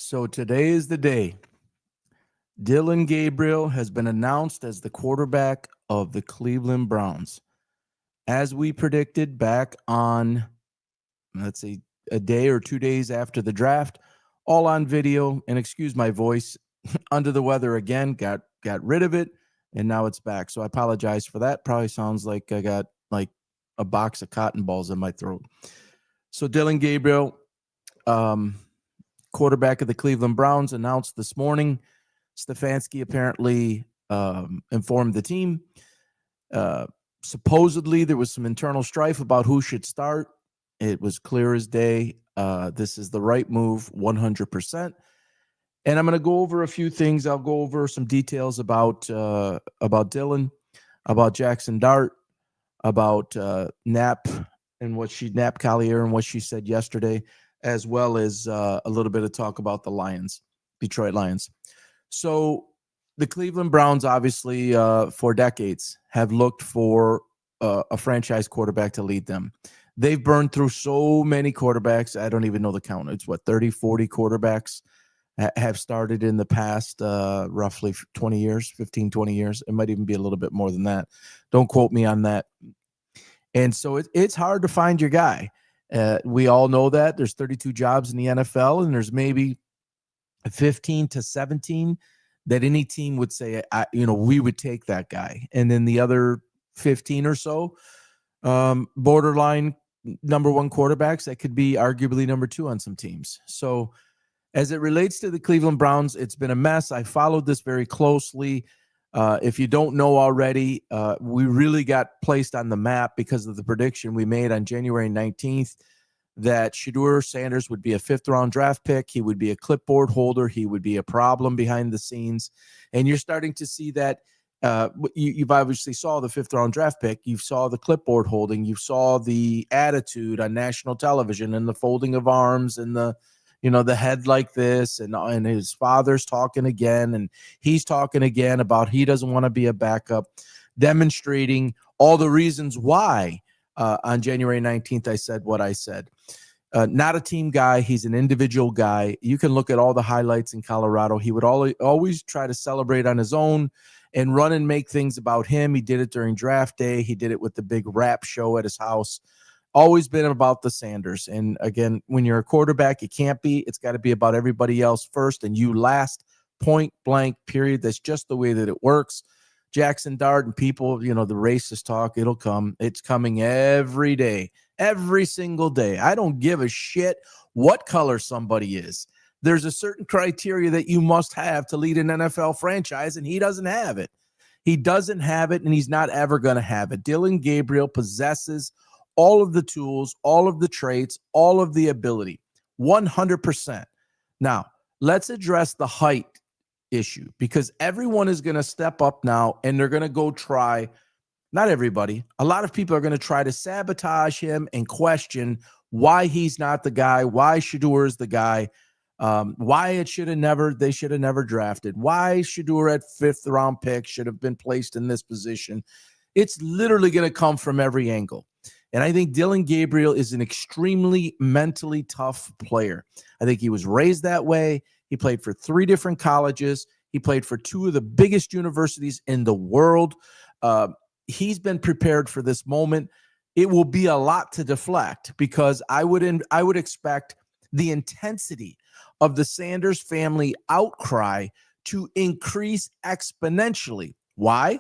So today is the day. Dillion Gabriel has been announced as the quarterback of the Cleveland Browns. As we predicted back on, let's see, a day or 2 days after the draft, all on video. And excuse my voice, under the weather again, got rid of it, and now it's back. So I apologize for that. Probably sounds like I got like a box of cotton balls in my throat. So Dillion Gabriel, quarterback of the Cleveland Browns, announced this morning. Stefanski apparently informed the team. Supposedly, there was some internal strife about who should start. It was clear as day. This is the right move, 100%. And I'm going to go over a few things. I'll go over some details about Dillion, about Jaxson Dart, about Knapp Collier and what she said yesterday, as well as a little bit of talk about the Lions, Detroit Lions. So the Cleveland Browns, obviously, for decades, have looked for a franchise quarterback to lead them. They've burned through so many quarterbacks. I don't even know the count. It's 30, 40 quarterbacks have started in the past roughly 20 years, 15, 20 years. It might even be a little bit more than that. Don't quote me on that. And so it's hard to find your guy. We all know that. There's 32 jobs in the NFL, and there's maybe 15 to 17 that any team would say, we would take that guy. And then the other 15 or so, borderline number one quarterbacks that could be arguably number two on some teams. So as it relates to the Cleveland Browns, it's been a mess. I followed this very closely. If you don't know already, we really got placed on the map because of the prediction we made on January 19th that Shedeur Sanders would be a fifth-round draft pick. He would be a clipboard holder. He would be a problem behind the scenes. And you're starting to see that. You've obviously saw the fifth-round draft pick. You saw the clipboard holding. You saw the attitude on national television and the folding of arms and the head like this, and his father's talking again, and he's talking again about he doesn't want to be a backup, demonstrating all the reasons why on January 19th I said what I said. Not a team guy. He's an individual guy. You can look at all the highlights in Colorado. He would always try to celebrate on his own and run and make things about him. He did it during draft day. He did it with the big rap show at his house. Always been about the Sanders. And again, when you're a quarterback, it can't be. It's got to be about everybody else first and you last, point blank, period. That's just the way that it works. Jaxson Dart and people, the racist talk, it'll come. It's coming every day, every single day. I don't give a shit what color somebody is. There's a certain criteria that you must have to lead an NFL franchise, and he doesn't have it. He doesn't have it, and he's not ever going to have it. Dillion Gabriel possesses all of the tools, all of the traits, all of the ability, 100%. Now, let's address the height issue because everyone is going to step up now and they're going to go try, not everybody, a lot of people are going to try to sabotage him and question why he's not the guy, why Shedeur is the guy, why they should have never drafted, why Shedeur at fifth round pick should have been placed in this position. It's literally going to come from every angle. And I think Dillion Gabriel is an extremely mentally tough player. I think he was raised that way. He played for 3 different colleges. He played for 2 of the biggest universities in the world. He's been prepared for this moment. It will be a lot to deflect because I would expect the intensity of the Sanders family outcry to increase exponentially. Why?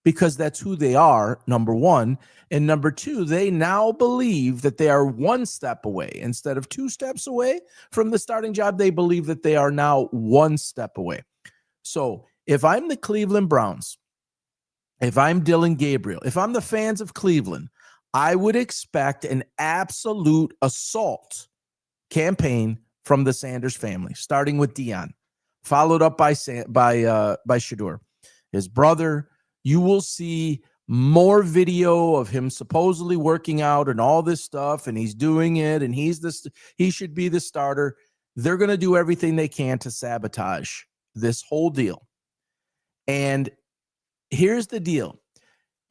Because that's who they are, number one. And number two, they now believe that they are 1 step away. Instead of 2 steps away from the starting job, they believe that they are now 1 step away. So if I'm the Cleveland Browns, if I'm Dillion Gabriel, if I'm the fans of Cleveland, I would expect an absolute assault campaign from the Sanders family, starting with Dion, followed up by Shedeur, his brother. You will see more video of him supposedly working out and all this stuff, and he's doing it, and he should be the starter. They're going to do everything they can to sabotage this whole deal. And here's the deal.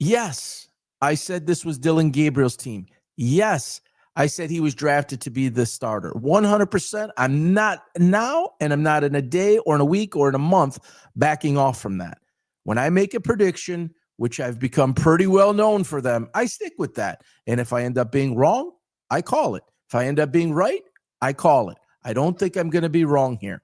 Yes, I said this was Dillion Gabriel's team. Yes, I said he was drafted to be the starter. 100%. I'm not now, and I'm not in a day or in a week or in a month backing off from that. When I make a prediction, which I've become pretty well known for them, I stick with that. And if I end up being wrong, I call it. If I end up being right, I call it. I don't think I'm going to be wrong here.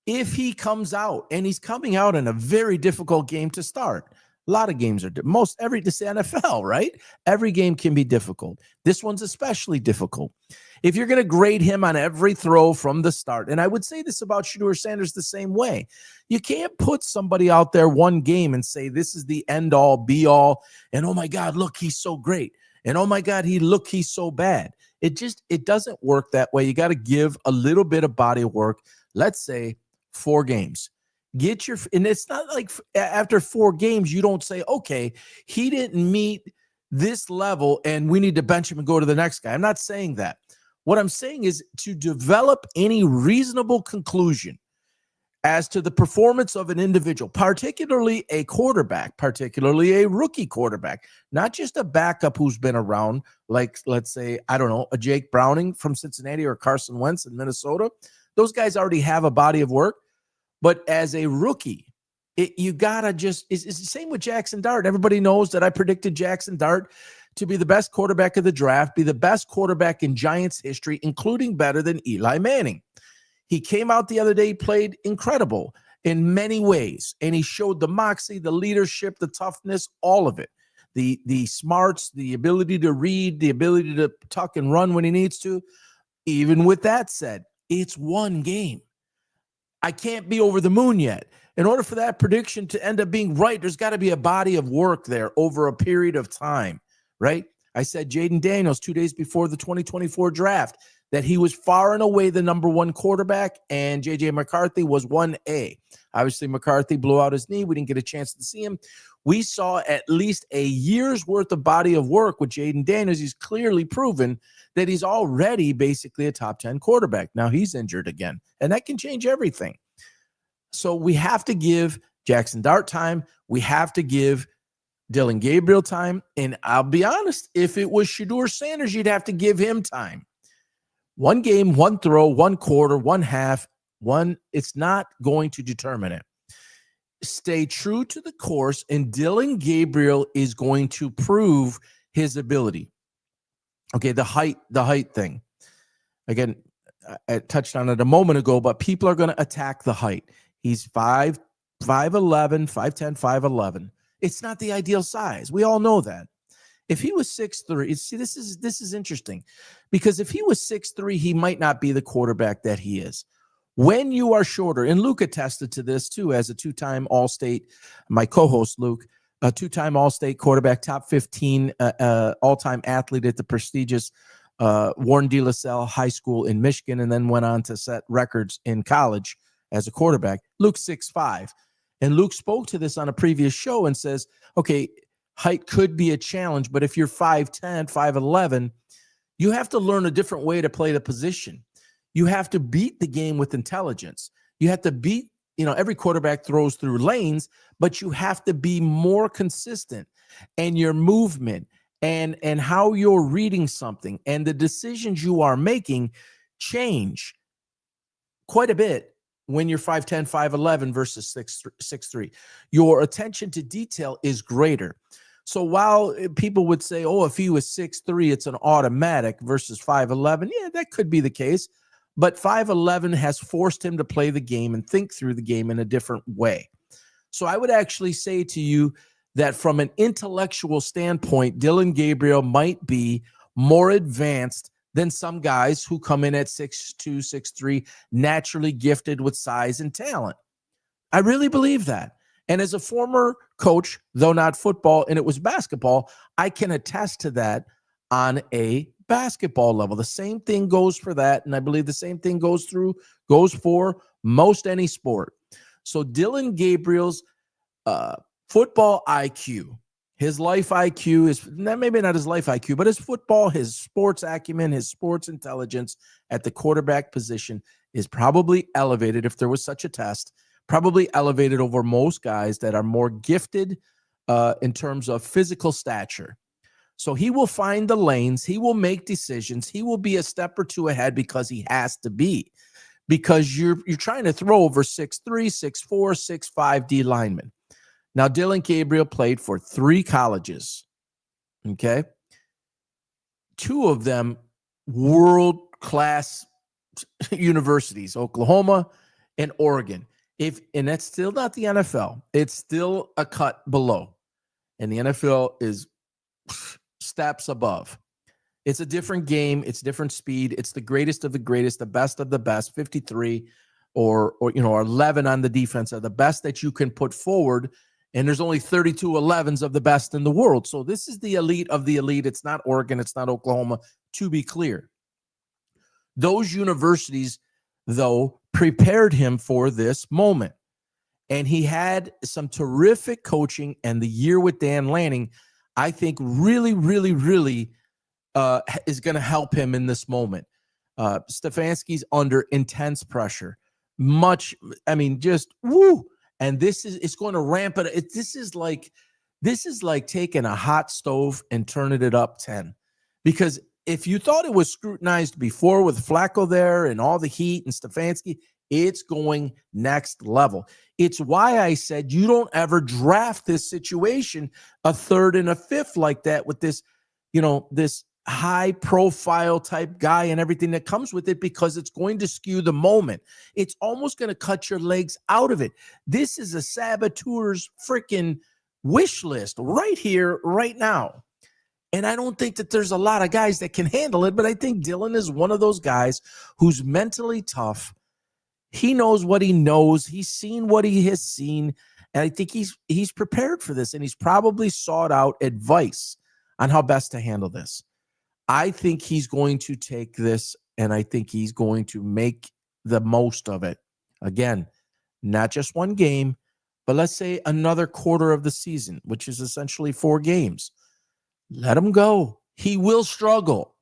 If he comes out, and he's coming out in a very difficult game to start. A lot of games are this NFL, right? Every game can be difficult. This one's especially difficult. If you're going to grade him on every throw from the start, and I would say this about Shedeur Sanders the same way, you can't put somebody out there one game and say this is the end all be all, and oh my God, look, he's so great, and oh my God, he's so bad. It doesn't work that way. You got to give a little bit of body of work. Let's say 4 games. And it's not like after 4 games, you don't say, okay, he didn't meet this level and we need to bench him and go to the next guy. I'm not saying that. What I'm saying is to develop any reasonable conclusion as to the performance of an individual, particularly a quarterback, particularly a rookie quarterback, not just a backup who's been around, like, let's say, I don't know, a Jake Browning from Cincinnati or Carson Wentz in Minnesota. Those guys already have a body of work. But as a rookie, you got to it's the same with Jaxson Dart. Everybody knows that I predicted Jaxson Dart to be the best quarterback of the draft, be the best quarterback in Giants history, including better than Eli Manning. He came out the other day, played incredible in many ways, and he showed the moxie, the leadership, the toughness, all of it. The smarts, the ability to read, the ability to tuck and run when he needs to. Even with that said, it's one game. I can't be over the moon yet. In order for that prediction to end up being right, there's got to be a body of work there over a period of time, right? I said Jaden Daniels 2 days before the 2024 draft that he was far and away the number 1 quarterback, and J.J. McCarthy was 1A. Obviously, McCarthy blew out his knee. We didn't get a chance to see him. We saw at least a year's worth of body of work with Jaden Daniels. He's clearly proven that he's already basically a top 10 quarterback. Now he's injured again, and that can change everything. So we have to give Jaxson Dart time. We have to give Dillion Gabriel time. And I'll be honest, if it was Shedeur Sanders, you'd have to give him time. 1 game, 1 throw, 1 quarter, 1 half, it's not going to determine it. Stay true to the course, and Dillion Gabriel is going to prove his ability. Okay, the height thing. Again, I touched on it a moment ago, but people are going to attack the height. He's 5'11", 5'10", 5'11". It's not the ideal size. We all know that. If he was 6'3", see, this is interesting, because if he was 6'3", he might not be the quarterback that he is. When you are shorter, and Luke attested to this too as a 2-time All-State, my co-host Luke, a 2-time All-State quarterback, top 15 all-time athlete at the prestigious Warren D. LaSalle High School in Michigan, and then went on to set records in college as a quarterback. Luke's 6'5". And Luke spoke to this on a previous show and says, okay, height could be a challenge, but if you're 5'10", 5'11", you have to learn a different way to play the position. You have to beat the game with intelligence. You have to beat, every quarterback throws through lanes, but you have to be more consistent, and your movement and how you're reading something and the decisions you are making change quite a bit when you're 5'10", 5'11" versus 6'3". Your attention to detail is greater. So while people would say, oh, if he was 6'3", it's an automatic versus 5'11", yeah, that could be the case. But 5'11" has forced him to play the game and think through the game in a different way. So I would actually say to you that from an intellectual standpoint, Dillion Gabriel might be more advanced than some guys who come in at 6'2", 6'3", naturally gifted with size and talent. I really believe that. And as a former coach, though not football, and it was basketball, I can attest to that on a basketball level. The same thing goes for that, and I believe the same thing goes for most any sport. So Dillion Gabriel's football IQ, his life IQ is maybe not his life IQ, but his football, his sports acumen, his sports intelligence at the quarterback position is probably elevated, if there was such a test, probably elevated over most guys that are more gifted in terms of physical stature. So he will find the lanes. He will make decisions. He will be a step or two ahead because he has to be. Because you're trying to throw over 6'3", 6'4", 6'5" D linemen. Now, Dillion Gabriel played for 3 colleges. Okay. 2 of them world-class universities, Oklahoma and Oregon. And that's still not the NFL. It's still a cut below. And the NFL is steps above. It's a different game. It's different speed. It's the greatest of the greatest, the best of the best. 53 or 11 on the defense are the best that you can put forward. And there's only 32 11s of the best in the world. So this is the elite of the elite. It's not Oregon. It's not Oklahoma, to be clear. Those universities, though, prepared him for this moment. And he had some terrific coaching, and the year with Dan Lanning, I think really, really, really is going to help him in this moment. Stefanski's under intense pressure. Just woo. And it's going to ramp it. This is like taking a hot stove and turning it up 10. Because if you thought it was scrutinized before with Flacco there and all the heat and Stefanski, it's going next level. It's why I said you don't ever draft this situation a 3rd and a 5th like that with this, this high profile type guy and everything that comes with it, because it's going to skew the moment. It's almost going to cut your legs out of it. This is a saboteur's freaking wish list right here, right now. And I don't think that there's a lot of guys that can handle it, but I think Dillion is one of those guys who's mentally tough. He knows what he knows. He's seen what he has seen. And I think he's prepared for this, and he's probably sought out advice on how best to handle this. I think he's going to take this, and I think he's going to make the most of it. Again, not just one game, but let's say another quarter of the season, which is essentially 4 games. Let him go. He will struggle.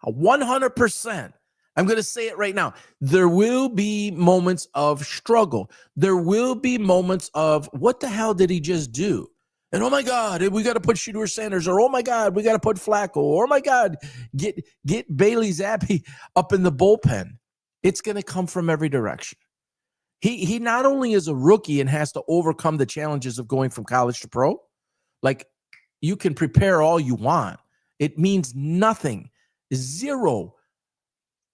100%. I'm going to say it right now. There will be moments of struggle. There will be moments of, what the hell did he just do? And, oh, my God, we got to put Shedeur Sanders, or, oh, my God, we got to put Flacco, or, oh, my God, get Bailey Zappi up in the bullpen. It's going to come from every direction. He not only is a rookie and has to overcome the challenges of going from college to pro, like, you can prepare all you want. It means nothing, 0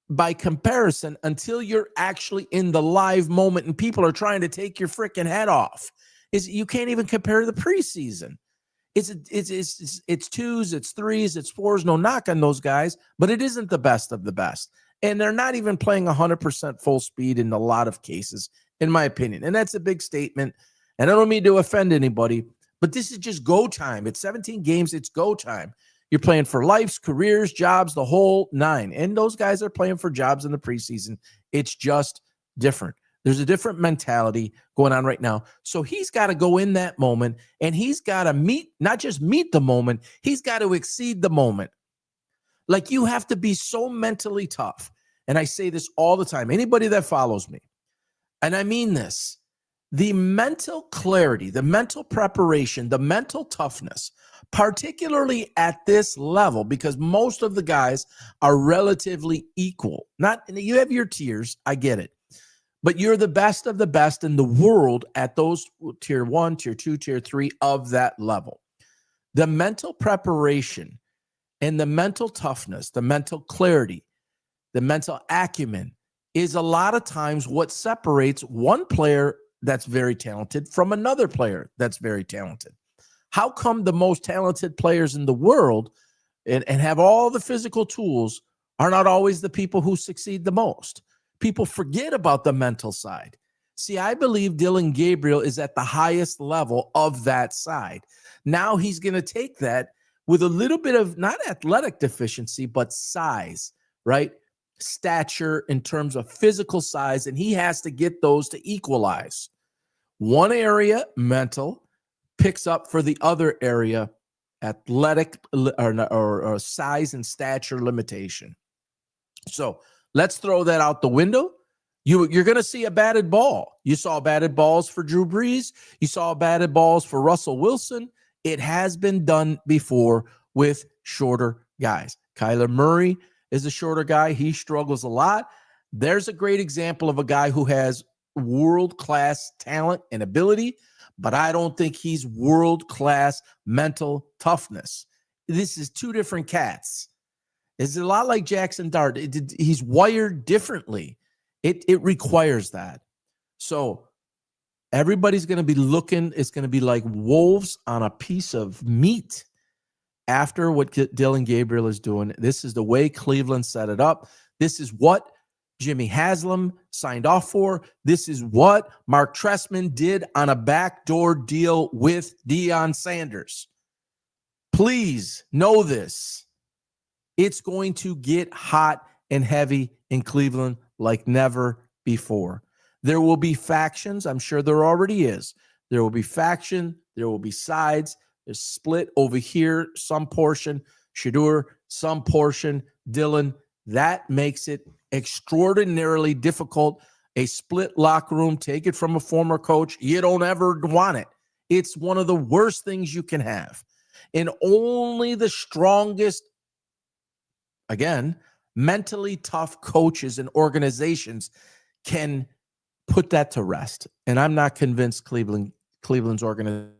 by comparison until you're actually in the live moment and people are trying to take your freaking head off. You can't even compare the preseason. It's 2s, it's 3s, it's 4s. No knock on those guys, but it isn't the best of the best. And they're not even playing 100% full speed in a lot of cases, in my opinion. And that's a big statement. And I don't mean to offend anybody, but this is just go time. It's 17 games. It's go time. You're playing for lives, careers, jobs, the whole 9. And those guys are playing for jobs in the preseason. It's just different. There's a different mentality going on right now. So he's got to go in that moment, and he's got to not just meet the moment, he's got to exceed the moment. Like, you have to be so mentally tough. And I say this all the time. Anybody that follows me, and I mean this, the mental clarity, the mental preparation, the mental toughness, particularly at this level, because most of the guys are relatively equal. You have your tiers, I get it. But you're the best of the best in the world at those tier 1, tier 2, tier 3 of that level. The mental preparation and the mental toughness, the mental clarity, the mental acumen is a lot of times what separates one player that's very talented from another player that's very talented. How come the most talented players in the world and have all the physical tools are not always the people who succeed the most? People forget about the mental side. See, I believe Dillion Gabriel is at the highest level of that side. Now he's going to take that with a little bit of not athletic deficiency, but size, right? Stature in terms of physical size, and he has to get those to equalize. One area, mental, picks up for the other area, athletic or size and stature limitation. So let's throw that out the window. You're going to see a batted ball. You saw batted balls for Drew Brees. You saw batted balls for Russell Wilson. It has been done before. with shorter guys. Kyler Murray is a shorter guy. He struggles a lot. There's a great example of a guy who has world-class talent and ability, but I don't think he's world-class mental toughness. This is two different cats. It's a lot like Jaxson Dart. He's wired differently. It requires that. So everybody's going to be looking. It's going to be like wolves on a piece of meat after what Dillion Gabriel is doing. This is the way Cleveland set it up. This is what Jimmy Haslam signed off for. This is what Mark Trestman did on a backdoor deal with Deion Sanders. Please know this. It's going to get hot and heavy in Cleveland like never before. There will be factions. I'm sure there already is. There will be faction. There will be sides. There's split over here, some portion. Shedeur, some portion. Dillion. That makes it extraordinarily difficult. A split locker room, take it from a former coach. You don't ever want it. It's one of the worst things you can have. And only the strongest, again, mentally tough coaches and organizations can put that to rest. And I'm not convinced Cleveland's organization.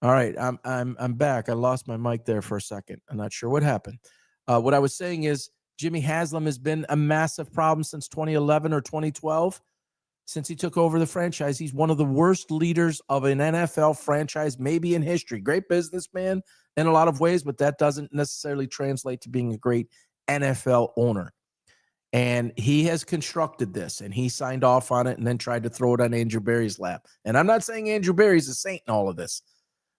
All right, I'm back. I lost my mic there for a second. I'm not sure what happened. What I was saying is Jimmy Haslam has been a massive problem since 2011 or 2012. Since he took over the franchise, he's one of the worst leaders of an NFL franchise, maybe in history. Great businessman in a lot of ways, but that doesn't necessarily translate to being a great NFL owner. And he has constructed this, and he signed off on it and then tried to throw it on Andrew Berry's lap. And I'm not saying Andrew Berry's a saint in all of this,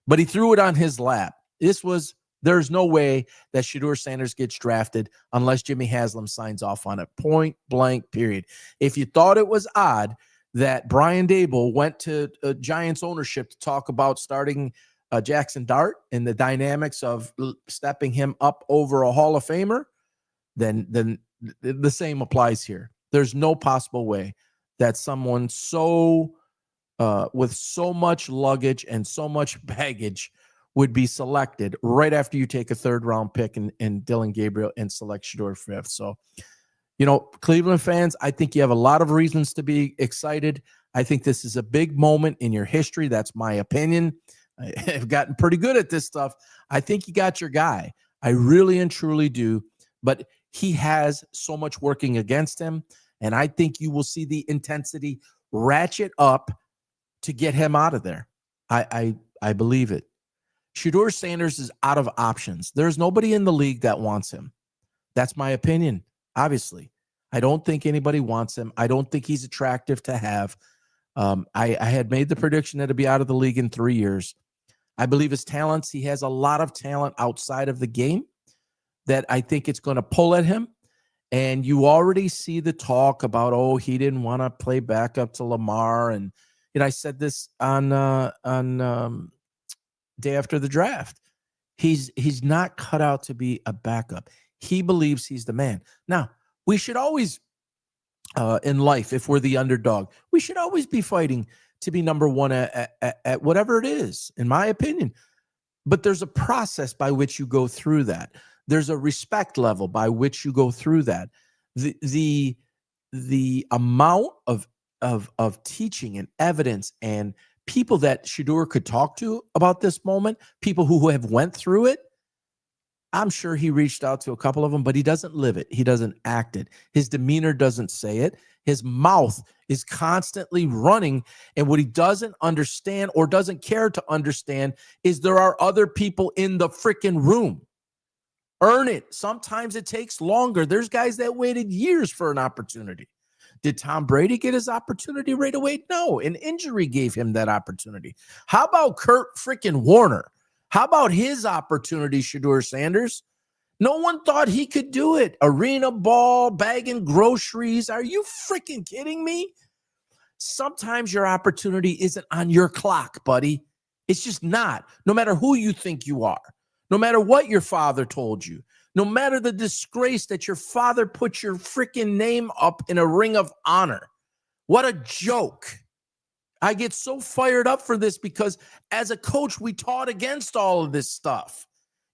but he threw it on his lap. There's no way that Shedeur Sanders gets drafted unless Jimmy Haslam signs off on it. Point blank, period. If you thought it was odd that Brian Daboll went to Giants ownership to talk about starting Jaxson Dart and the dynamics of stepping him up over a Hall of Famer, then the same applies here. There's no possible way that someone with so much luggage and so much baggage would be selected right after you take a third-round pick in Dillion Gabriel and select Shedeur fifth. So, Cleveland fans, I think you have a lot of reasons to be excited. I think this is a big moment in your history. That's my opinion. I've gotten pretty good at this stuff. I think you got your guy. I really and truly do. But he has so much working against him, and I think you will see the intensity ratchet up to get him out of there. I believe it. Shedeur Sanders is out of options. There's nobody in the league that wants him. That's my opinion, obviously. I don't think anybody wants him. I don't think he's attractive to have. I had made the prediction that he'd be out of the league in 3 years. I believe his talents. He has a lot of talent outside of the game that I think it's going to pull at him. And you already see the talk about, he didn't want to play backup to Lamar. And I said this on day after the draft. He's not cut out to be a backup. He believes he's the man. Now, we should always, in life, if we're the underdog, we should always be fighting to be number one at whatever it is, in my opinion. But there's a process by which you go through that. There's a respect level by which you go through that. The amount of teaching and evidence and people that Shedeur could talk to about this moment, people who have went through it, I'm sure he reached out to a couple of them, but he doesn't live it. He doesn't act it. His demeanor doesn't say it. His mouth is constantly running. And what he doesn't understand or doesn't care to understand is there are other people in the freaking room. Earn it. Sometimes it takes longer. There's guys that waited years for an opportunity. Did Tom Brady get his opportunity right away? No, an injury gave him that opportunity. How about Kurt freaking Warner? How about his opportunity, Shedeur Sanders? No one thought he could do it. Arena ball, bagging groceries. Are you freaking kidding me? Sometimes your opportunity isn't on your clock, buddy. It's just not. No matter who you think you are, no matter what your father told you, no matter the disgrace that your father put your freaking name up in a ring of honor. What a joke. I get so fired up for this because as a coach, we taught against all of this stuff.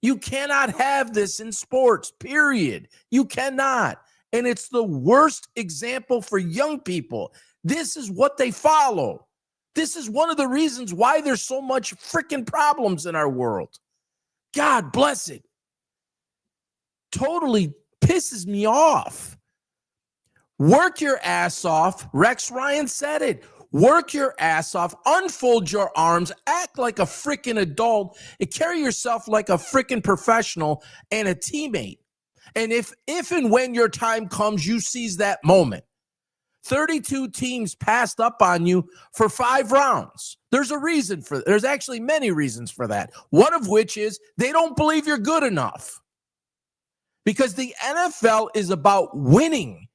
You cannot have this in sports, period. You cannot. And it's the worst example for young people. This is what they follow. This is one of the reasons why there's so much freaking problems in our world. God bless it. Totally pisses me off. Work your ass off. Rex Ryan said it. Work your ass off, unfold your arms, act like a freaking adult, and carry yourself like a freaking professional and a teammate. And if and when your time comes, you seize that moment. 32 teams passed up on you for 5 rounds. There's a reason for that. There's actually many reasons for that. One of which is they don't believe you're good enough. Because the NFL is about winning.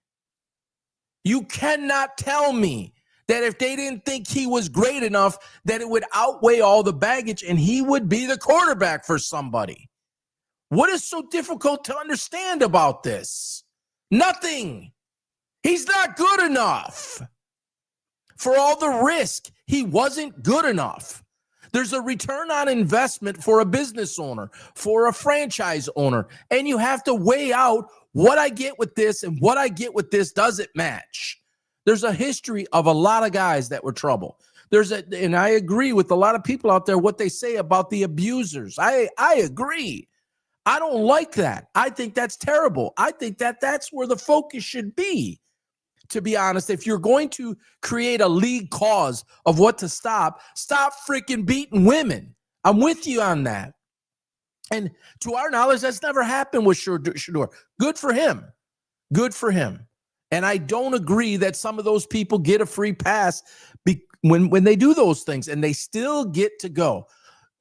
You cannot tell me that if they didn't think he was great enough, that it would outweigh all the baggage and he would be the quarterback for somebody. What is so difficult to understand about this? Nothing. He's not good enough. For all the risk, he wasn't good enough. There's a return on investment for a business owner, for a franchise owner, and you have to weigh out what I get with this and what I get with this doesn't match. There's a history of a lot of guys that were trouble. And I agree with a lot of people out there, what they say about the abusers. I agree. I don't like that. I think that's terrible. I think that's where the focus should be. To be honest, if you're going to create a league cause of what to stop freaking beating women. I'm with you on that. And to our knowledge, that's never happened with Shedeur. Good for him. Good for him. And I don't agree that some of those people get a free pass when they do those things, and they still get to go.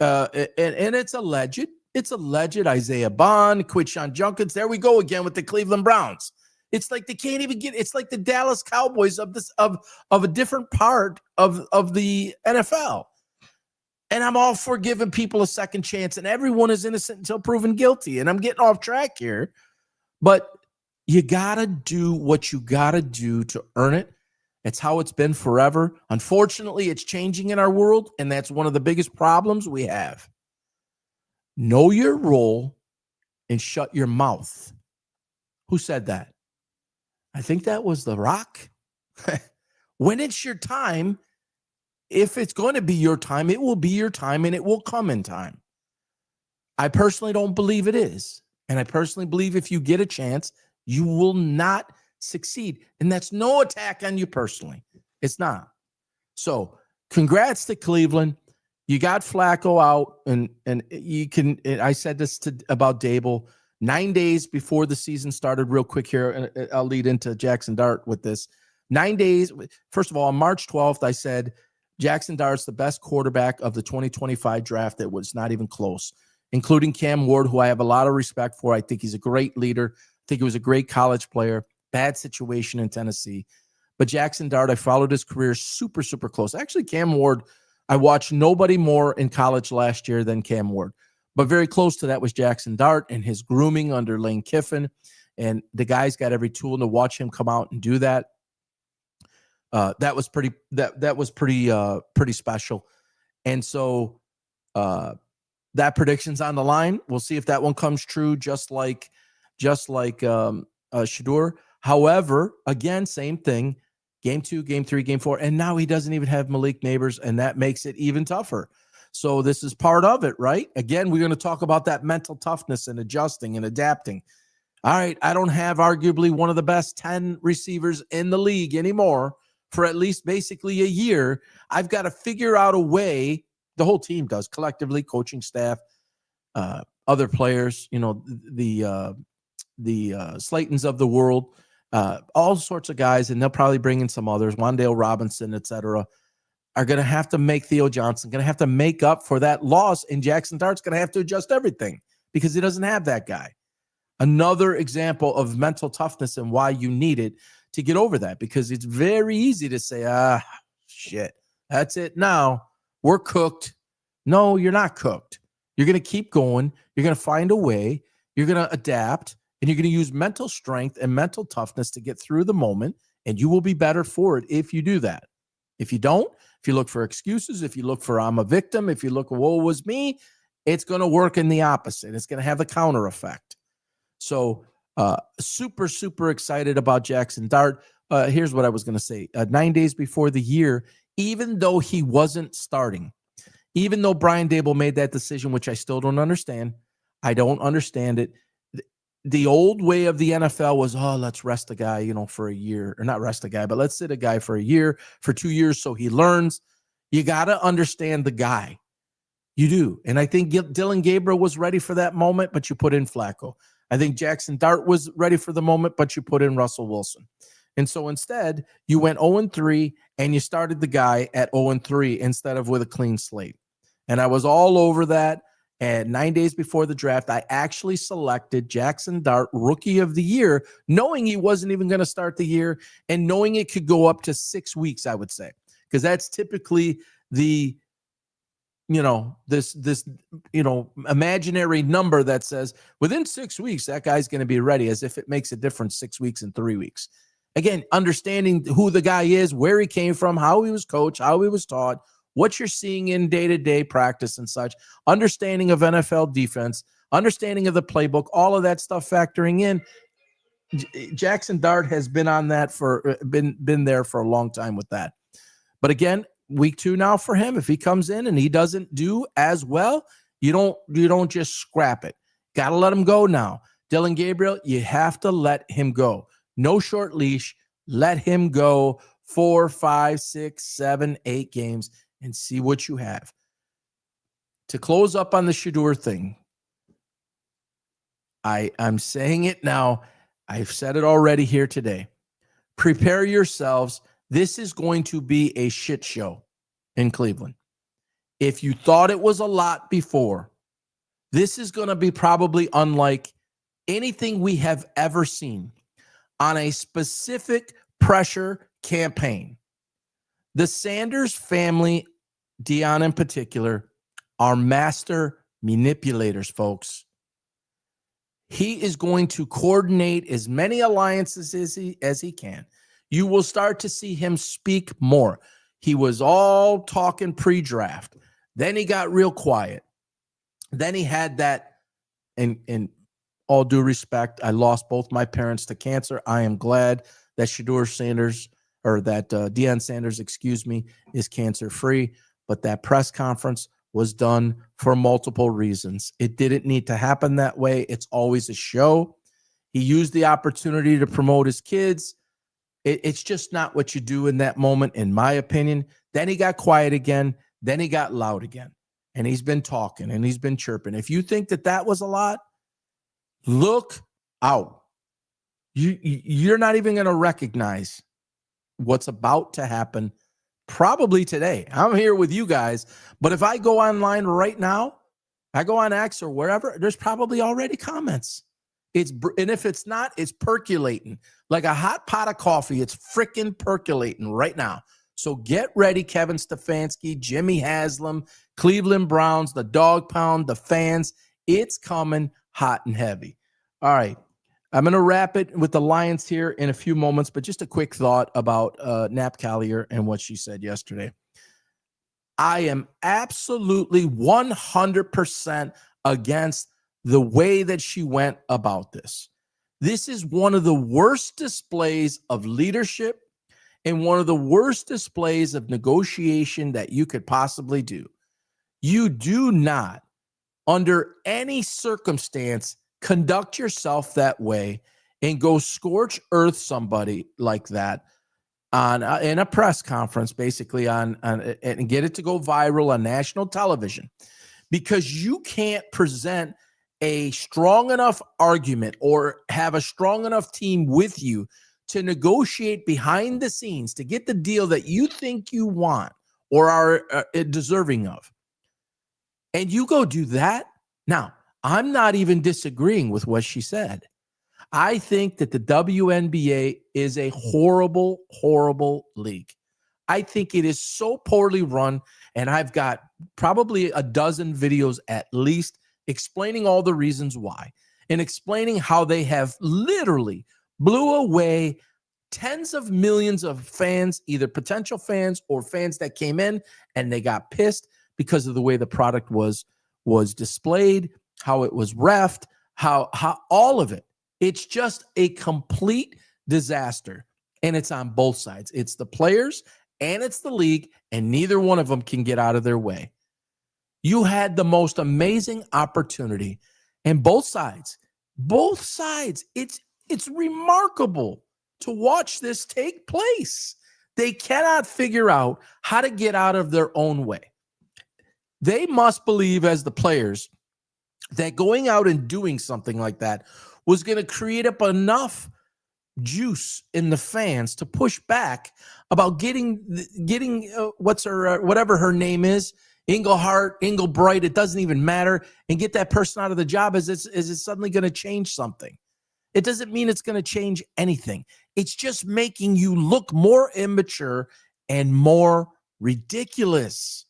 And it's alleged. It's alleged. Isaiah Bond, Quinshon Judkins. There we go again with the Cleveland Browns. It's like they can't even get. It's like the Dallas Cowboys of a different part of the NFL. And I'm all for giving people a second chance, and everyone is innocent until proven guilty. And I'm getting off track here, but you gotta do what you gotta do to earn it. It's how it's been forever. Unfortunately, it's changing in our world, and that's one of the biggest problems we have. Know your role and shut your mouth. Who said that? I think that was The Rock. When it's your time, if it's going to be your time, it will be your time and it will come in time. I personally don't believe it is. And I personally believe if you get a chance, you will not succeed. And that's no attack on you personally. It's not. So congrats to Cleveland. You got Flacco out, and you can. I said this about Dable 9 days before the season started. Real quick here, and I'll lead into Jaxson Dart with this. 9 days. First of all, on March 12th, I said Jaxson Dart's the best quarterback of the 2025 draft. That was not even close, including Cam Ward, who I have a lot of respect for. I think he's a great leader. I think he was a great college player. Bad situation in Tennessee, but Jaxson Dart, I followed his career super, super close. Actually, Cam Ward, I watched nobody more in college last year than Cam Ward, but very close to that was Jaxson Dart and his grooming under Lane Kiffin. And the guy's got every tool to watch him come out and do that. That was pretty, pretty special. And so that prediction's on the line. We'll see if that one comes true, just like Shedeur. However, again, same thing. Game 2, game 3, game 4, and now he doesn't even have Malik Neighbors, and that makes it even tougher. So this is part of it, right? Again, we're going to talk about that mental toughness and adjusting and adapting. All right, I don't have arguably one of the best 10 receivers in the league anymore for at least basically a year. I've got to figure out a way, the whole team does, collectively, coaching staff, other players, the Slaytons of the world, all sorts of guys, and they'll probably bring in some others, Wan'Dale Robinson, etc., are going to have to make Theo Johnson, going to have to make up for that loss, and Jaxson Dart's going to have to adjust everything because he doesn't have that guy. Another example of mental toughness and why you need it to get over that, because it's very easy to say, shit, that's it now. We're cooked. No, you're not cooked. You're going to keep going. You're going to find a way. You're going to adapt, and you're going to use mental strength and mental toughness to get through the moment, and you will be better for it if you do that. If you don't, if you look for excuses, if you look for I'm a victim, if you look, woe was me, it's going to work in the opposite. It's going to have the counter effect. So super, super excited about Jaxson Dart. Here's what I was going to say. 9 days before the year, even though he wasn't starting, even though Brian Daboll made that decision, which I still don't understand, I don't understand it. The old way of the NFL was, let's rest a guy, for a year, or not rest a guy, but let's sit a guy for a year, for 2 years, so he learns. You got to understand the guy. You do. And I think Dillion Gabriel was ready for that moment, but you put in Flacco. I think Jaxson Dart was ready for the moment, but you put in Russell Wilson. And so instead, you went 0-3, and you started the guy at 0-3 instead of with a clean slate. And I was all over that. And 9 days before the draft, I actually selected Jaxson Dart Rookie of the Year, knowing he wasn't even going to start the year and knowing it could go up to 6 weeks, I would say, because that's typically the, this imaginary number that says within 6 weeks, that guy's going to be ready, as if it makes a difference 6 weeks and 3 weeks. Again, understanding who the guy is, where he came from, how he was coached, how he was taught, what you're seeing in day-to-day practice and such, understanding of NFL defense, understanding of the playbook, all of that stuff factoring in. Jaxson Dart has been on that been there for a long time with that. But again, week 2 now for him. If he comes in and he doesn't do as well, you don't just scrap it. Got to let him go now. Dillion Gabriel, you have to let him go. No short leash. Let him go 4, 5, 6, 7, 8 games and see what you have. To close up on the Shedeur thing, I'm saying it now. I've said it already here today. Prepare yourselves. This is going to be a shit show in Cleveland. If you thought it was a lot before, this is going to be probably unlike anything we have ever seen on a specific pressure campaign. The Sanders family, Dion in particular, are master manipulators, folks. He is going to coordinate as many alliances as he can. You will start to see him speak more. He was all talking pre-draft. Then he got real quiet. Then he had that, in all due respect, I lost both my parents to cancer. I am glad that Deion Sanders, is cancer-free. But that press conference was done for multiple reasons. It didn't need to happen that way. It's always a show. He used the opportunity to promote his kids. It's just not what you do in that moment, in my opinion. Then he got quiet again. Then he got loud again. And he's been talking and he's been chirping. If you think that was a lot, look out. You're not even going to recognize what's about to happen probably today. I'm here with you guys, but if I go online right now, I go on X or wherever, there's probably already comments. And if it's not, it's percolating like a hot pot of coffee. It's freaking percolating right now. So get ready, Kevin Stefanski, Jimmy Haslam, Cleveland Browns, the Dog Pound, the fans. It's coming hot and heavy. All right. I'm going to wrap it with the Lions here in a few moments, but just a quick thought about Nap Collier and what she said yesterday. I am absolutely 100% against the way that she went about this. This is one of the worst displays of leadership and one of the worst displays of negotiation that you could possibly do. You do not, under any circumstance, conduct yourself that way and go scorch earth somebody like that in a press conference, basically and get it to go viral on national television, because you can't present a strong enough argument or have a strong enough team with you to negotiate behind the scenes to get the deal that you think you want or are deserving of. And you go do that. Now, I'm not even disagreeing with what she said. I think that the WNBA is a horrible, horrible league. I think it is so poorly run, and I've got probably a dozen videos at least explaining all the reasons why and explaining how they have literally blew away tens of millions of fans, either potential fans or fans that came in, and they got pissed because of the way the product was displayed, how it was reffed, how all of it. It's just a complete disaster, and it's on both sides. It's the players and it's the league, and neither one of them can get out of their way. You had the most amazing opportunity, and both sides, it's remarkable to watch this take place. They cannot figure out how to get out of their own way. They must believe, as the players, that going out and doing something like that was going to create up enough juice in the fans to push back about getting whatever her name is, Engelbright, it doesn't even matter, and get that person out of the job. Is it suddenly going to change something? It doesn't mean it's going to change anything. It's just making you look more immature and more ridiculous.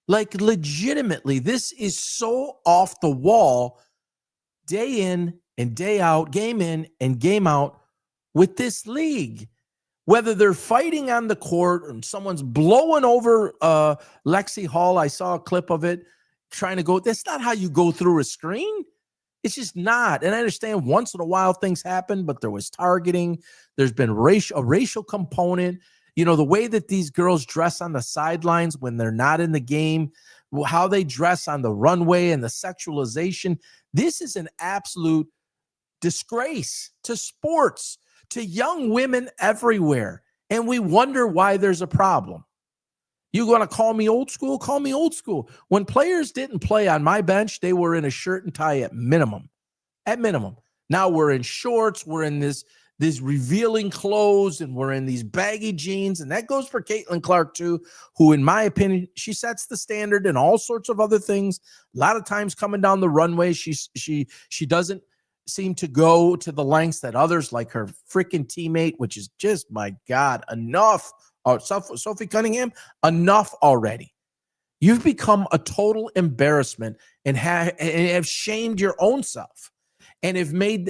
Like, legitimately, this is so off the wall, day in and day out, game in and game out with this league. Whether they're fighting on the court and someone's blowing over Lexi Hall, I saw a clip of it, trying to go. That's not how you go through a screen. It's just not. And I understand once in a while things happen, but there was targeting. There's been a racial component. You know, the way that these girls dress on the sidelines when they're not in the game, how they dress on the runway and the sexualization. This is an absolute disgrace to sports, to young women everywhere. And we wonder why there's a problem. You going to call me old school? Call me old school. When players didn't play on my bench, they were in a shirt and tie at minimum. At minimum. Now we're in shorts. We're in these revealing clothes, and we're in these baggy jeans. And that goes for Caitlin Clark too, who, in my opinion, she sets the standard and all sorts of other things. A lot of times coming down the runway, she doesn't seem to go to the lengths that others, like her freaking teammate, which is just, my God, enough. Oh, Sophie Cunningham, enough already. You've become a total embarrassment and have shamed your own self, and have made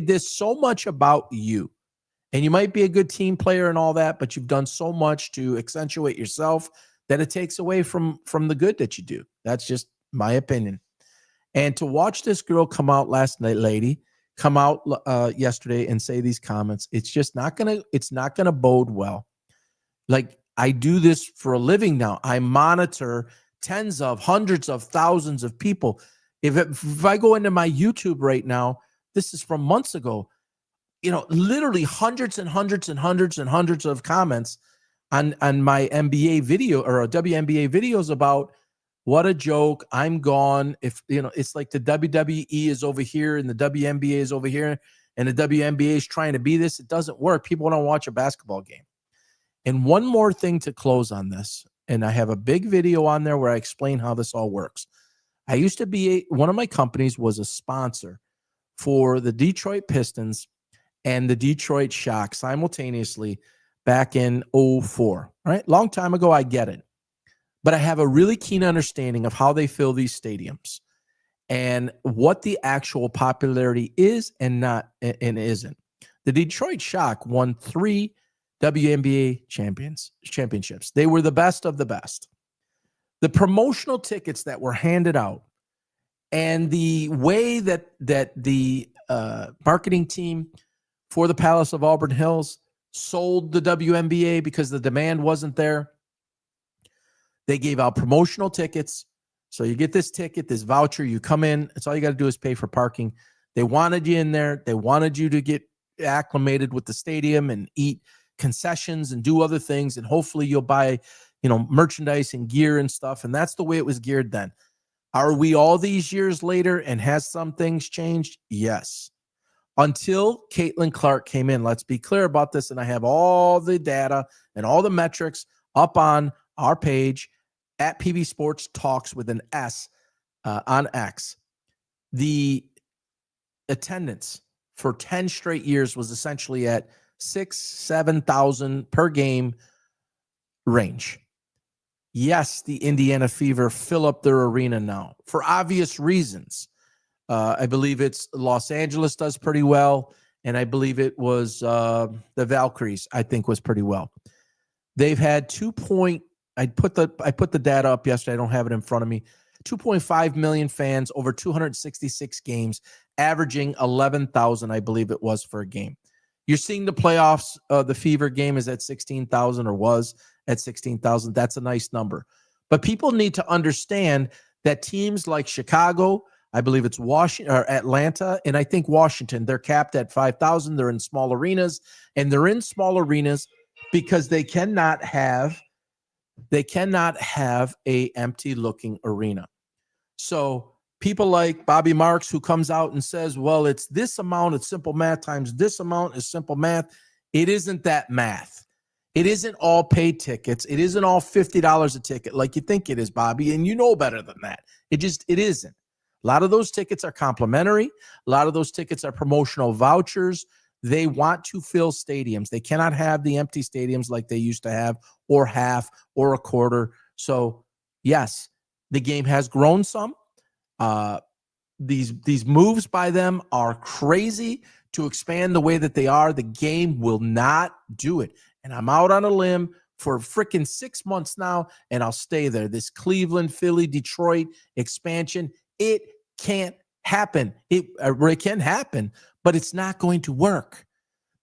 this so much about you. And you might be a good team player and all that, but you've done so much to accentuate yourself that it takes away from the good that you do. That's just my opinion. And to watch this girl come out yesterday and say these comments, it's just not gonna bode well. Like, I do this for a living now. I monitor tens of hundreds of thousands of people. If I go into my YouTube right now, this is from months ago, literally hundreds and hundreds and hundreds and hundreds of comments on my NBA video or WNBA videos about what a joke, I'm gone. If it's like the WWE is over here and the WNBA is over here, and the WNBA is trying to be this. It doesn't work. People don't watch a basketball game. And one more thing to close on this, and I have a big video on there where I explain how this all works. I used to be one of my companies was a sponsor for the Detroit Pistons and the Detroit Shock simultaneously back in 2004. All right, long time ago, I get it. But I have a really keen understanding of how they fill these stadiums and what the actual popularity is and isn't. The Detroit Shock won 3 WNBA championships. They were the best of the best. The promotional tickets that were handed out and the way that the marketing team for the Palace of Auburn Hills sold the WNBA because the demand wasn't there. They gave out promotional tickets. So you get this ticket, this voucher, you come in. It's all you got to do is pay for parking. They wanted you in there. They wanted you to get acclimated with the stadium and eat concessions and do other things. And hopefully you'll buy, merchandise and gear and stuff. And that's the way it was geared then. Are we all these years later and has some things changed? Yes. Until Caitlin Clark came in. Let's be clear about this. And I have all the data and all the metrics up on our page at PV Sports Talks with an S on X. The attendance for 10 straight years was essentially at 6,000-7,000 per game range. Yes, the Indiana Fever fill up their arena now for obvious reasons. I believe it's Los Angeles does pretty well, and I believe it was the Valkyries, I think, was pretty well. They've had I put the data up yesterday. I don't have it in front of me. 2.5 million fans over 266 games, averaging 11,000, I believe it was, for a game. You're seeing the playoffs. The Fever game is at 16,000 or was at 16,000. That's a nice number. But people need to understand that teams like Chicago, I believe it's Washington or Atlanta, and I think Washington, they're capped at 5,000. They're in small arenas, and they're in small arenas because they cannot have a empty looking arena. So people like Bobby Marks, who comes out and says, well, it's this amount, it's simple math times this amount is simple math. It isn't that math. It isn't all paid tickets. It isn't all $50 a ticket like you think it is, Bobby, and you know better than that. It isn't. A lot of those tickets are complimentary. A lot of those tickets are promotional vouchers. They want to fill stadiums. They cannot have the empty stadiums like they used to have, or half or a quarter. So, yes, the game has grown some. These moves by them are crazy to expand the way that they are. The game will not do it. And I'm out on a limb for freaking 6 months now, and I'll stay there. This Cleveland, Philly, Detroit expansion, it can't happen. It can happen, but it's not going to work.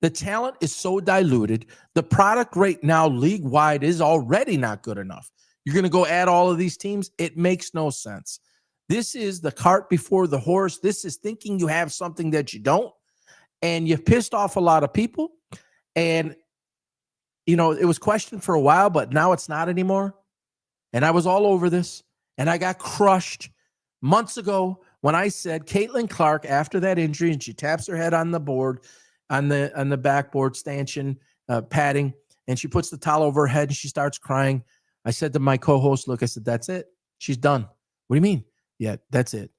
The talent is so diluted. The product right now, league-wide, is already not good enough. You're going to go add all of these teams? It makes no sense. This is the cart before the horse. This is thinking you have something that you don't, and you've pissed off a lot of people. And, you know, it was questioned for a while, but now it's not anymore. And I was all over this, and I got crushed months ago when I said Caitlin Clark, after that injury, and she taps her head on the board, on the backboard stanchion padding, and she puts the towel over her head and she starts crying. I said to my co-host, look, I said, that's it. She's done. What do you mean? Yeah, that's it.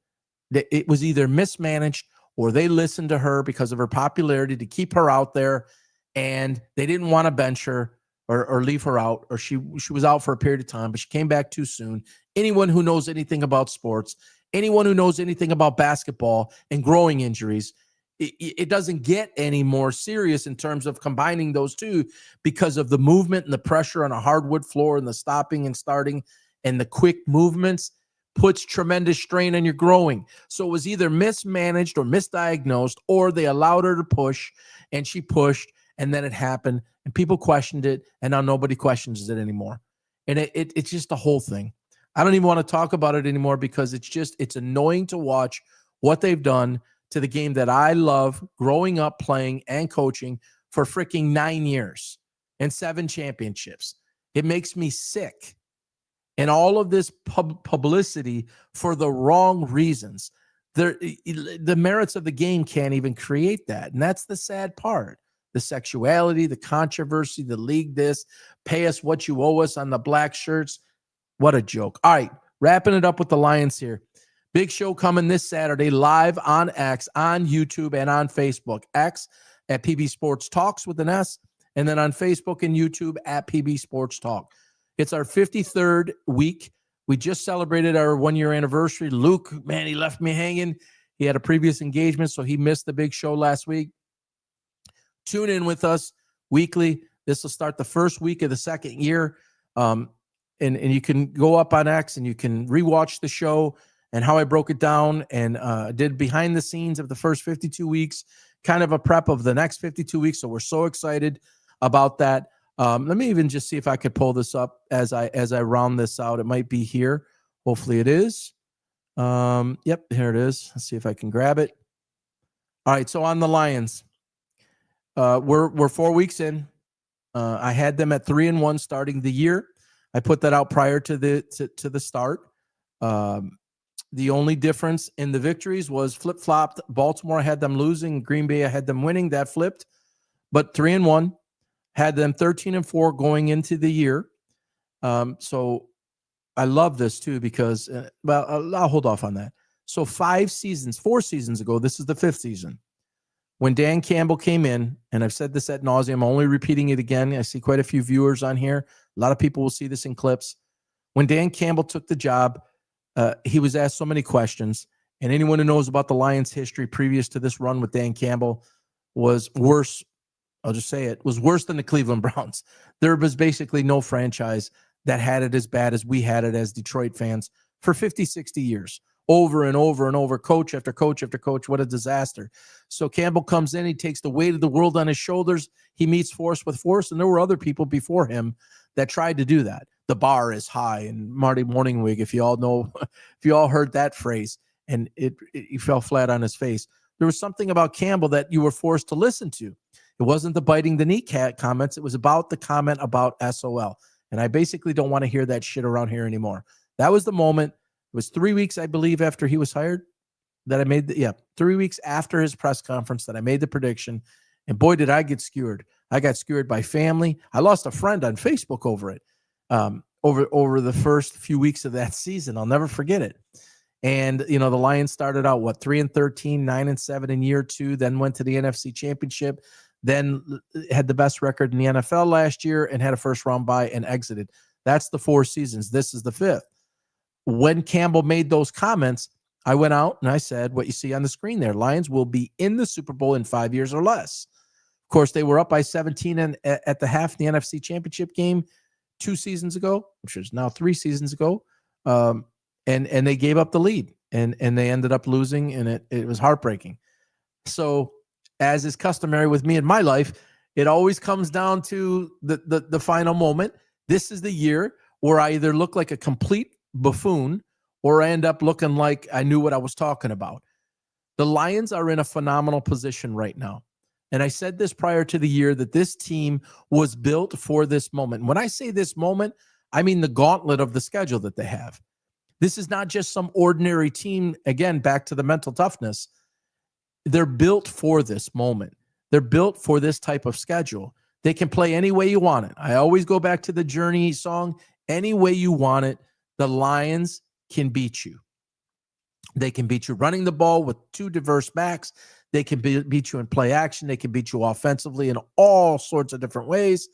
It was either mismanaged or they listened to her because of her popularity to keep her out there, and they didn't want to bench her or leave her out, or she was out for a period of time, but she came back too soon. Anyone who knows anything about sports, anyone who knows anything about basketball and growing injuries, it doesn't get any more serious in terms of combining those two, because of the movement and the pressure on a hardwood floor and the stopping and starting and the quick movements puts tremendous strain on your growing. So it was either mismanaged or misdiagnosed, or they allowed her to push and she pushed, and then it happened and people questioned it, and now nobody questions it anymore. And it's just the whole thing. I don't even want to talk about it anymore because it's annoying to watch what they've done to the game that I love growing up playing and coaching for freaking 9 years and 7 championships. It makes me sick. And all of this publicity for the wrong reasons. The merits of the game can't even create that. And that's the sad part. The sexuality, the controversy, the league this, pay us what you owe us on the black shirts. What a joke. All right, wrapping it up with the Lions here. Big show coming this Saturday, live on X, on YouTube, and on Facebook. X at PB Sports Talks with an S, and then on Facebook and YouTube at PB Sports Talk. It's our 53rd week. We just celebrated our 1-year anniversary. Luke, man, he left me hanging. He had a previous engagement, so he missed the big show last week. Tune in with us weekly. This will start the first week of the second year. And you can go up on X and you can rewatch the show and how I broke it down and did behind the scenes of the first 52 weeks, kind of a prep of the next 52 weeks. So we're so excited about that. Let me even just see if I could pull this up as I round this out. It might be here. Hopefully it is. Yep, here it is. Let's see if I can grab it. All right, so on the Lions, we're 4 weeks in. I had them at 3-1 starting the year. I put that out prior to the start. The only difference in the victories was flip-flopped. Baltimore had them losing. Green Bay had them winning. That flipped. But 3-1. Had them 13-4 going into the year. So I love this too because, I'll hold off on that. So 4 seasons ago, this is the 5th season. When Dan Campbell came in, and I've said this ad nauseum, I'm only repeating it again. I see quite a few viewers on here. A lot of people will see this in clips. When Dan Campbell took the job, he was asked so many questions. And anyone who knows about the Lions' history previous to this run with Dan Campbell was worse. I'll just say it was worse than the Cleveland Browns. There was basically no franchise that had it as bad as we had it as Detroit fans for 50, 60 years, over and over and over, coach after coach after coach. What a disaster. So Campbell comes in, he takes the weight of the world on his shoulders. He meets force with force, and there were other people before him that tried to do that. The bar is high, and Marty Morningwig, if you all know, if you all heard that phrase, and he fell flat on his face. There was something about Campbell that you were forced to listen to. It wasn't the biting the kneecap comments. It was about the comment about SOL. And I basically don't want to hear that shit around here anymore. That was the moment. It was 3 weeks, I believe, after he was hired that I made 3 weeks after his press conference that I made the prediction. And boy, did I get skewered. I got skewered by family. I lost a friend on Facebook over it, over the first few weeks of that season. I'll never forget it. And, the Lions started out, 3-13, 9-7 in year two, then went to the NFC Championship, then had the best record in the NFL last year and had a first-round bye and exited. That's the 4 seasons. This is the 5th. When Campbell made those comments, I went out and I said what you see on the screen there. Lions will be in the Super Bowl in 5 years or less. Of course, they were up by 17 at the half in the NFC Championship game 2 seasons ago, which is now 3 seasons ago. And they gave up the lead, and they ended up losing, and it was heartbreaking. So, as is customary with me in my life, it always comes down to the final moment. This is the year where I either look like a complete buffoon or I end up looking like I knew what I was talking about. The Lions are in a phenomenal position right now. And I said this prior to the year that this team was built for this moment. And when I say this moment, I mean the gauntlet of the schedule that they have. This is not just some ordinary team. Again, back to the mental toughness. They're built for this moment. They're built for this type of schedule. They can play any way you want it. I always go back to the Journey song. Any way you want it, the Lions can beat you. They can beat you running the ball with 2 diverse backs. They can beat you in play action. They can beat you offensively in all sorts of different ways.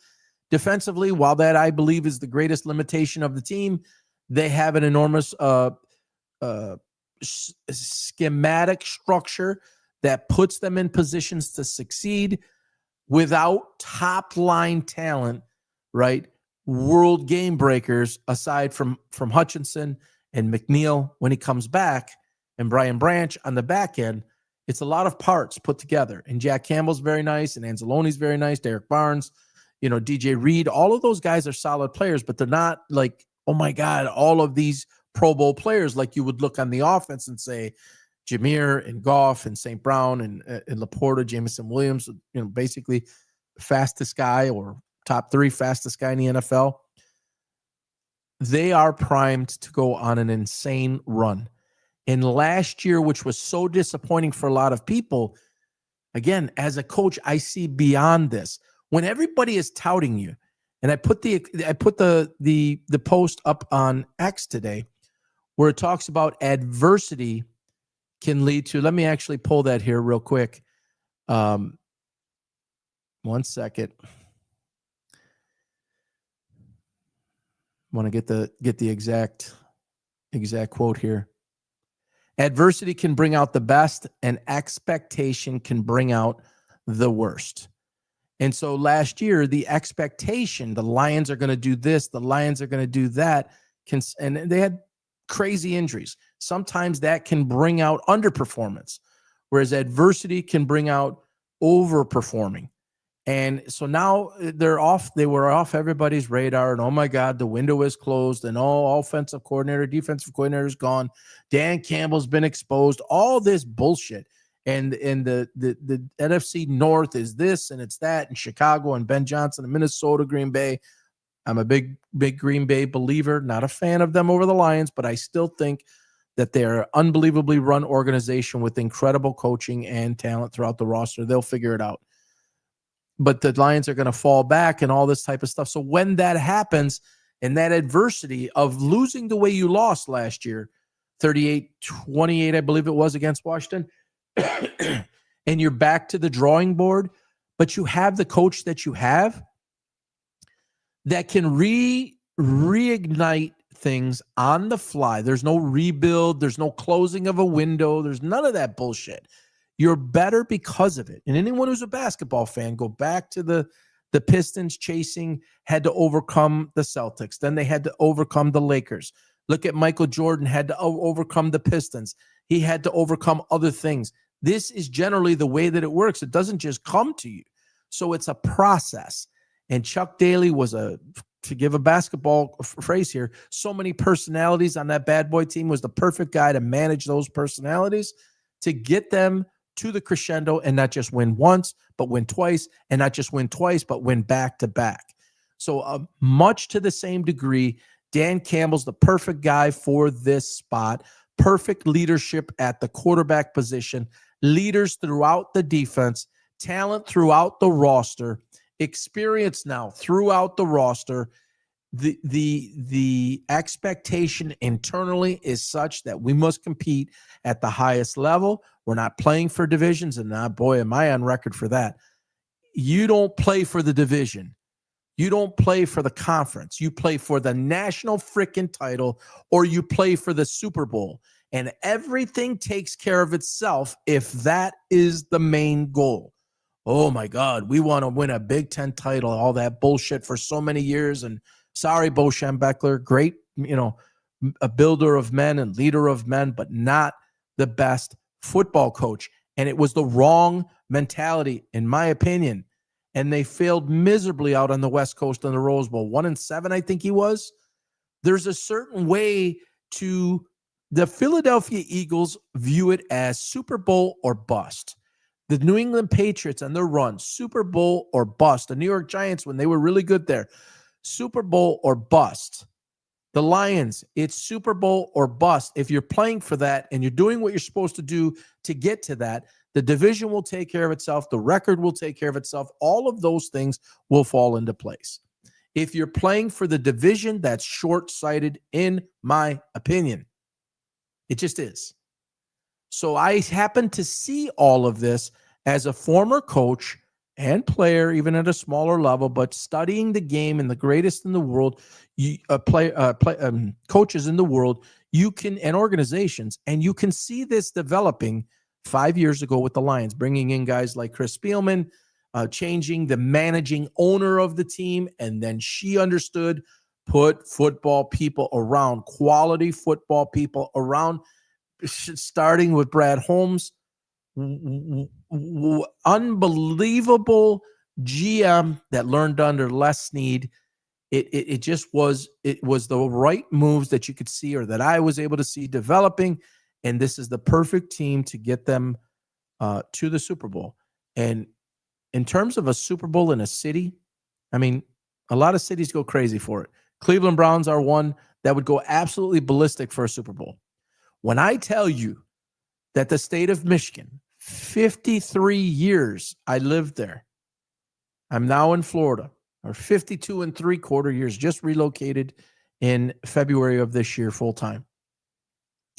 Defensively, while that I believe is the greatest limitation of the team, they have an enormous schematic structure that puts them in positions to succeed without top-line talent, right? World game breakers, aside from Hutchinson and McNeil when he comes back, and Brian Branch on the back end. It's a lot of parts put together. And Jack Campbell's very nice, and Anzalone's very nice, Derek Barnes, DJ Reed. All of those guys are solid players, but they're not like, oh my God, all of these Pro Bowl players like you would look on the offense and say, Jameer and Goff and St. Brown and Laporta, Jameson Williams, basically fastest guy or top 3 fastest guy in the NFL. They are primed to go on an insane run. And last year, which was so disappointing for a lot of people, again, as a coach, I see beyond this. When everybody is touting you, and I put the post up on X today where it talks about adversity can lead to, let me actually pull that here real quick. 1 second. Want to get the exact quote here. Adversity can bring out the best, and expectation can bring out the worst. And so last year, the expectation, the Lions are going to do this, the Lions are going to do that, and they had crazy injuries. Sometimes that can bring out underperformance, whereas adversity can bring out overperforming. And so now they were off everybody's radar, and oh my God, the window is closed, and offensive coordinator, defensive coordinator is gone. Dan Campbell's been exposed, all this bullshit. And the NFC North is this and it's that, and Chicago and Ben Johnson and Minnesota, Green Bay. I'm a big Green Bay believer, not a fan of them over the Lions, but I still think that they're an unbelievably run organization with incredible coaching and talent throughout the roster. They'll figure it out. But the Lions are going to fall back and all this type of stuff. So when that happens, and that adversity of losing the way you lost last year, 38-28, I believe it was, against Washington, and you're back to the drawing board, but you have the coach that you have that can reignite things on the fly. There's no rebuild. There's no closing of a window. There's none of that bullshit. You're better because of it. And anyone who's a basketball fan, go back to the Pistons had to overcome the Celtics. Then they had to overcome the Lakers. Look at Michael Jordan, had to overcome the Pistons. He had to overcome other things. This is generally the way that it works. It doesn't just come to you. So it's a process. And Chuck Daly was to give a basketball phrase here, so many personalities on that bad boy team, was the perfect guy to manage those personalities, to get them to the crescendo and not just win once, but win twice, and not just win twice, but win back to back. So much to the same degree, Dan Campbell's the perfect guy for this spot. Perfect leadership at the quarterback position, leaders throughout the defense, talent throughout the roster, experience now throughout the roster. The expectation internally is such that we must compete at the highest level. We're not playing for divisions, and boy, am I on record for that. You don't play for the division. You don't play for the conference. You play for the national freaking title, or you play for the Super Bowl. And everything takes care of itself if that is the main goal. Oh my God, we want to win a Big Ten title, all that bullshit for so many years. And sorry, Bo Schembechler, great, a builder of men and leader of men, but not the best football coach. And it was the wrong mentality, in my opinion. And they failed miserably out on the West Coast in the Rose Bowl. 1-7, I think he was. There's a certain way to the Philadelphia Eagles view it as Super Bowl or bust. The New England Patriots and their run, Super Bowl or bust. The New York Giants, when they were really good there, Super Bowl or bust. The Lions, it's Super Bowl or bust. If you're playing for that and you're doing what you're supposed to do to get to that, the division will take care of itself. The record will take care of itself. All of those things will fall into place. If you're playing for the division, that's short-sighted, in my opinion. It just is. So I happen to see all of this as a former coach and player, even at a smaller level, but studying the game and the greatest in the world, coaches in the world, and organizations, and you can see this developing 5 years ago with the Lions, bringing in guys like Chris Spielman, changing the managing owner of the team, and then she understood, put football people around, quality football people around, starting with Brad Holmes, unbelievable GM that learned under Les Snead. It was the right moves that you could see, or that I was able to see developing, and this is the perfect team to get them to the Super Bowl. And in terms of a Super Bowl in a city, I mean, a lot of cities go crazy for it. Cleveland Browns are one that would go absolutely ballistic for a Super Bowl. When I tell you that the state of Michigan, 53 years I lived there. I'm now in Florida, or 52 3/4 years, just relocated in February of this year full time.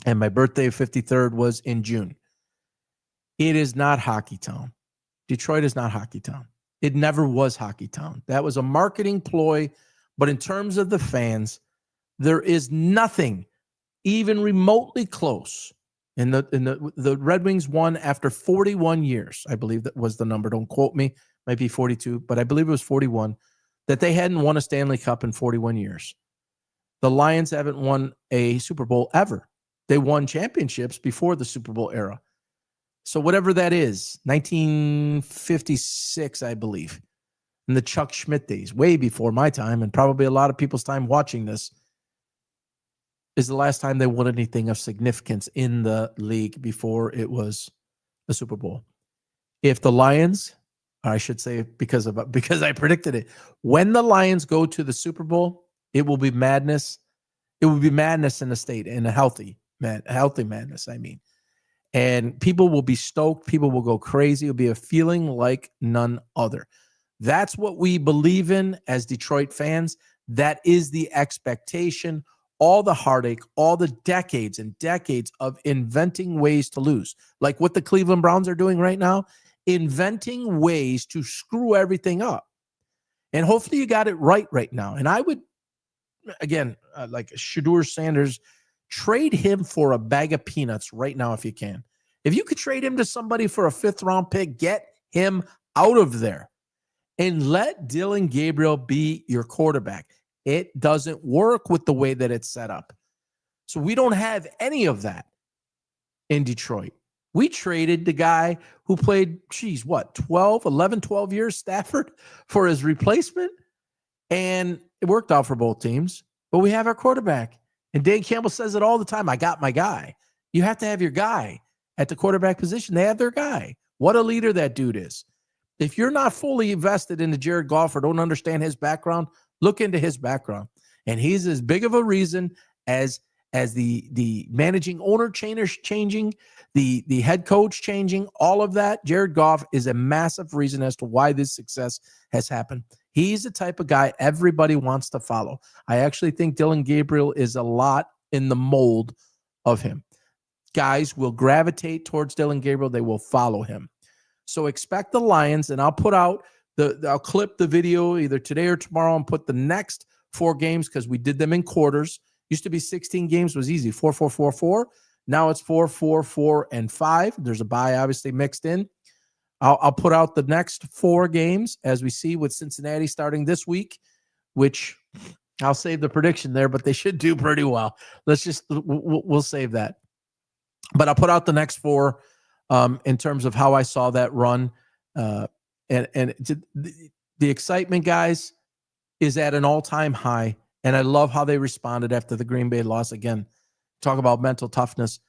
And my birthday, 53rd, was in June. It is not hockey town. Detroit is not hockey town. It never was hockey town. That was a marketing ploy. But in terms of the fans, there is nothing even remotely close. And the Red Wings won after 41 years. I believe that was the number. Don't quote me. Might be 42, but I believe it was 41, that they hadn't won a Stanley Cup in 41 years. The Lions haven't won a Super Bowl ever. They won championships before the Super Bowl era. So whatever that is, 1956, I believe, in the Chuck Schmidt days, way before my time, and probably a lot of people's time watching this, is the last time they won anything of significance in the league before it was the Super Bowl. If the Lions, I should say, because I predicted it, when the Lions go to the Super Bowl, it will be madness. It will be madness in the state, in a healthy madness, I mean. And people will be stoked. People will go crazy. It'll be a feeling like none other. That's what we believe in as Detroit fans. That is the expectation. All the heartache, all the decades and decades of inventing ways to lose, like what the Cleveland Browns are doing right now, inventing ways to screw everything up. And hopefully you got it right now. And I would, again, like Shedeur Sanders, trade him for a bag of peanuts right now if you can. If you could trade him to somebody for a 5th-round pick, get him out of there and let Dillion Gabriel be your quarterback. It doesn't work with the way that it's set up. So we don't have any of that in Detroit. We traded the guy who played, 12 years, Stafford, for his replacement. And it worked out for both teams. But we have our quarterback. And Dan Campbell says it all the time. I got my guy. You have to have your guy at the quarterback position. They have their guy. What a leader that dude is. If you're not fully invested into Jared Goff or don't understand his background, look into his background. And he's as big of a reason as the managing owner changing, the head coach changing, all of that. Jared Goff is a massive reason as to why this success has happened. He's the type of guy everybody wants to follow. I actually think Dillion Gabriel is a lot in the mold of him. Guys will gravitate towards Dillion Gabriel. They will follow him. So expect the Lions, and I'll put out I'll clip the video either today or tomorrow and put the next 4 games because we did them in quarters. Used to be 16 games, was easy, 4, 4, 4, 4. Now it's 4, 4, 4, and 5. There's a bye obviously mixed in. I'll put out the next 4 games as we see with Cincinnati starting this week, which I'll save the prediction there, but they should do pretty well. We'll save that. But I'll put out the next 4 in terms of how I saw that run. And the excitement, guys, is at an all-time high. And I love how they responded after the Green Bay loss. Again, talk about mental toughness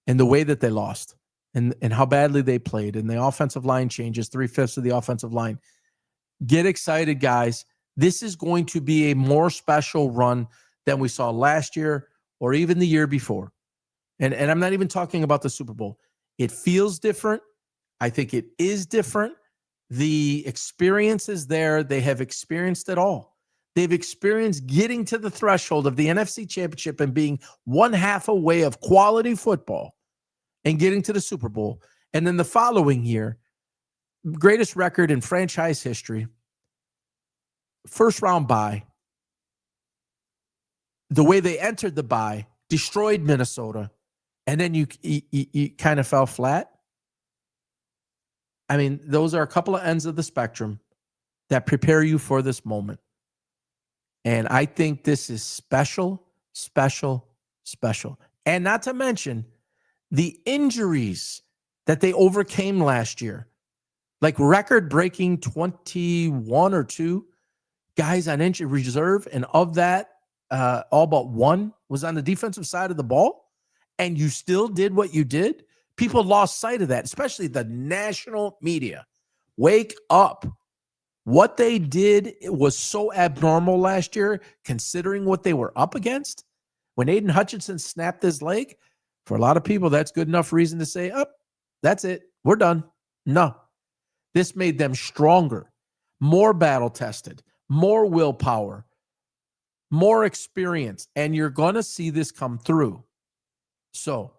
and the way that they lost and how badly they played. And the offensive line changes, 3/5 of the offensive line. Get excited, guys. This is going to be a more special run than we saw last year or even the year before. And I'm not even talking about the Super Bowl. It feels different. I think it is different. The experience is there. They have experienced it all. They've experienced getting to the threshold of the NFC Championship and being 1/2 away of quality football and getting to the Super Bowl. And then the following year, greatest record in franchise history, 1st-round bye. The way they entered the bye, destroyed Minnesota, and then you kind of fell flat. I mean, those are a couple of ends of the spectrum that prepare you for this moment. And I think this is special, special, special. And not to mention the injuries that they overcame last year, like record-breaking 21 or 2 guys on injury reserve. And of that, all but 1 was on the defensive side of the ball. And you still did what you did. People lost sight of that, especially the national media. Wake up. What they did was so abnormal last year, considering what they were up against. When Aiden Hutchinson snapped his leg, for a lot of people, that's good enough reason to say, that's it. We're done. No. This made them stronger, more battle-tested, more willpower, more experience, and you're going to see this come through. So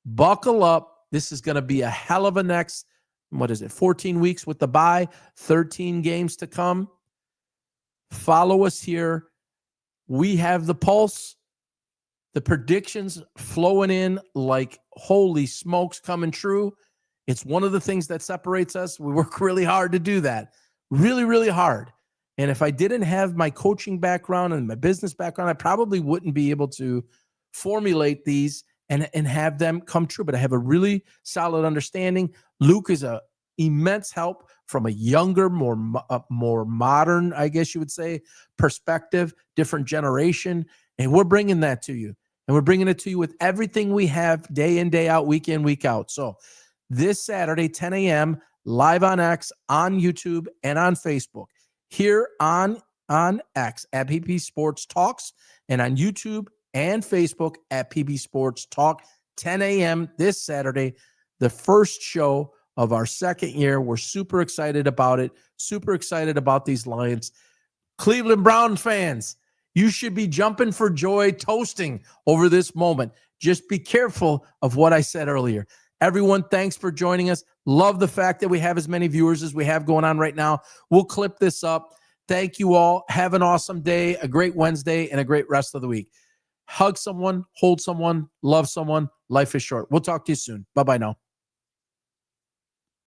buckle up. This is going to be a hell of a next 14 weeks with the bye, 13 games to come. Follow us here. We have the pulse, the predictions flowing in like holy smokes coming true. It's one of the things that separates us. We work really hard to do that. Really, really hard. And if I didn't have my coaching background and my business background, I probably wouldn't be able to formulate these and have them come true. But I have a really solid understanding. Luke is an immense help from a younger, more modern, I guess you would say, perspective, different generation. And we're bringing that to you. And we're bringing it to you with everything we have day in, day out, week in, week out. So this Saturday, 10 a.m., live on X, on YouTube, and on Facebook. Here on X at PP Sports Talks, and on YouTube and Facebook at PP Sports Talk, 10 a.m. this Saturday, the first show of our second year. We're super excited about it, super excited about these Lions. Cleveland Brown fans, you should be jumping for joy, toasting over this moment. Just be careful of what I said earlier. Everyone, thanks for joining us. Love the fact that we have as many viewers as we have going on right now. We'll clip this up. Thank you all. Have an awesome day, a great Wednesday, and a great rest of the week. Hug someone, hold someone, love someone. Life is short. We'll talk to you soon. Bye-bye now.